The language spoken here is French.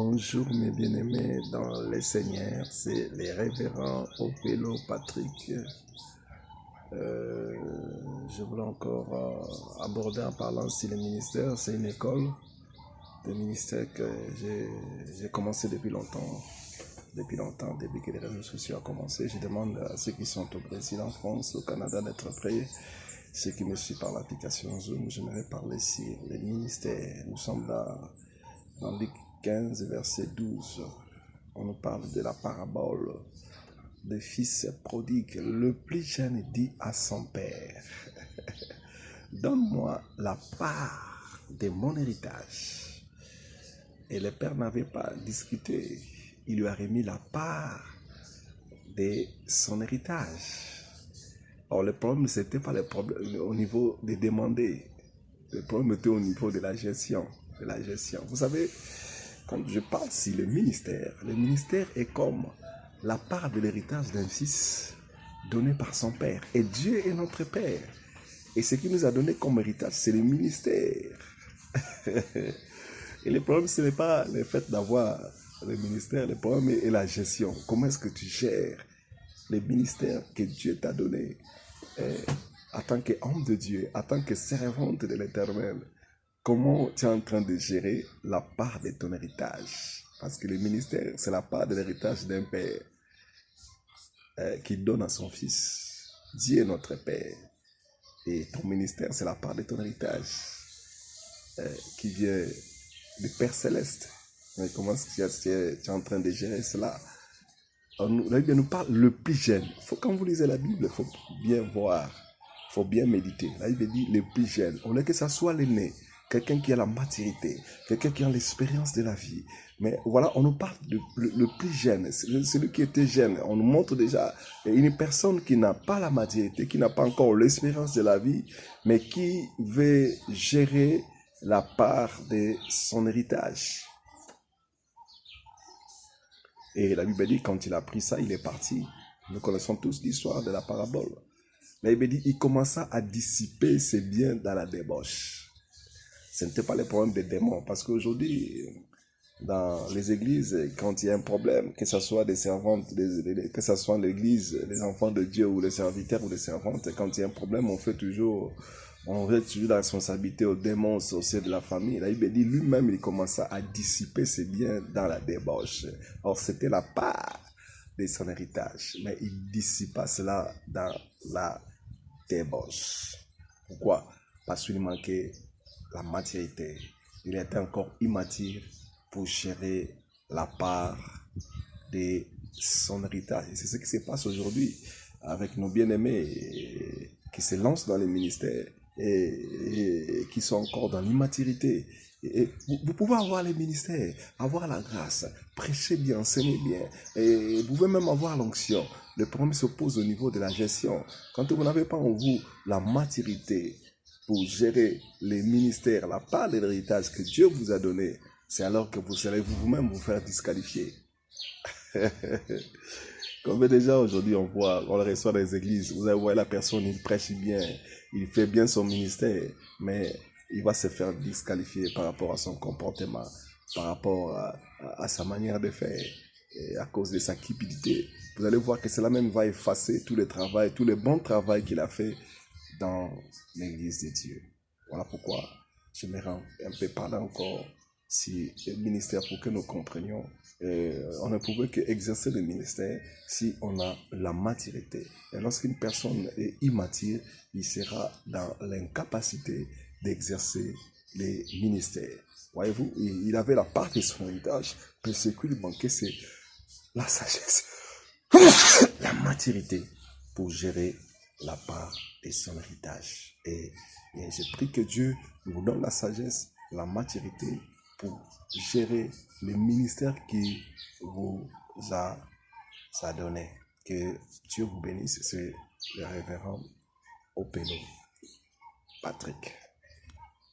Bonjour mes bien-aimés dans les Seigneurs, c'est les révérends Opelo Patrick. Je voulais encore aborder en parlant sur le ministère. C'est une école de ministère que j'ai commencé depuis longtemps, depuis que les réseaux sociaux ont commencé. Je demande à ceux qui sont au Brésil, en France, au Canada d'être prêts. Ceux qui me suivent par l'application Zoom, j'aimerais parler sur les ministères. Nous sommes dans Luc 15, verset 12. On nous parle de la parabole des fils prodigue. Le plus jeune dit à son père, donne-moi la part de mon héritage. Et le père n'avait pas discuté. Il lui a remis la part de son héritage. Or, le problème, ce n'était pas le problème au niveau des demandés. Le problème était au niveau de la gestion. Vous savez, quand je parle sur le ministère est comme la part de l'héritage d'un fils donné par son père. Et Dieu est notre père. Et ce qu'il nous a donné comme héritage, c'est le ministère. Et le problème, ce n'est pas le fait d'avoir le ministère, le problème est la gestion. Comment est-ce que tu gères les ministères que Dieu t'a donné en tant qu'homme de Dieu, en tant que servante de l'Éternel? Comment tu es en train de gérer la part de ton héritage? Parce que le ministère, c'est la part de l'héritage d'un père qui donne à son fils. Dieu est notre père. Et ton ministère, c'est la part de ton héritage qui vient du Père Céleste. Mais comment est-ce que tu es en train de gérer cela? La Bible nous parle le plus jeune. Quand vous lisez la Bible, il faut bien voir, il faut bien méditer. La Bible dit le plus jeune. On veut que ça soit l'aîné, quelqu'un qui a la maturité, quelqu'un qui a l'expérience de la vie. Mais voilà, on nous parle de le plus jeune, celui qui était jeune. On nous montre déjà une personne qui n'a pas la maturité, qui n'a pas encore l'expérience de la vie, mais qui veut gérer la part de son héritage. Et la Bible dit, quand il a pris ça, il est parti. Nous connaissons tous l'histoire de la parabole. La Bible dit, il commença à dissiper ses biens dans la débauche. Ce n'était pas le problème des démons. Parce qu'aujourd'hui, dans les églises, quand il y a un problème, que ce soit des servantes, que ce soit l'église, les enfants de Dieu ou les serviteurs ou les servantes, quand il y a un problème, on fait toujours la responsabilité aux démons au sein de la famille. Là, il dit lui-même, il commença à dissiper ses biens dans la débauche. Or, c'était la part de son héritage. Mais il dissipa cela dans la débauche. Pourquoi? Parce qu'il manquait la maturité. Il était encore immature pour gérer la part de son héritage. Et c'est ce qui se passe aujourd'hui avec nos bien-aimés qui se lancent dans les ministères et qui sont encore dans l'immaturité. Vous pouvez avoir les ministères, avoir la grâce, prêcher bien, enseigner bien, et vous pouvez même avoir l'onction. Le problème se pose au niveau de la gestion. Quand vous n'avez pas en vous la maturité pour gérer les ministères, la part de l'héritage que Dieu vous a donné, c'est alors que vous allez vous-même vous faire disqualifier. Comme déjà aujourd'hui on le reçoit dans les églises, vous allez voir la personne, il prêche bien, il fait bien son ministère, mais il va se faire disqualifier par rapport à son comportement, par rapport à sa manière de faire, et à cause de sa cupidité. Vous allez voir que cela même va effacer tout le bon travail qu'il a fait dans l'église de Dieu. Voilà pourquoi je me rends un peu parler encore si le ministère pour que nous comprenions. On ne pouvait qu'exercer le ministère si on a la maturité. Et lorsqu'une personne est immature, il sera dans l'incapacité d'exercer les ministères. Voyez-vous, il avait la part de son héritage, mais ce qui lui manquait, c'est la sagesse, la maturité pour gérer la part de son héritage. Et je prie que Dieu nous donne la sagesse, la maturité pour gérer le ministère qu'il vous a donné. Que Dieu vous bénisse. C'est le révérend Opelo Patrick.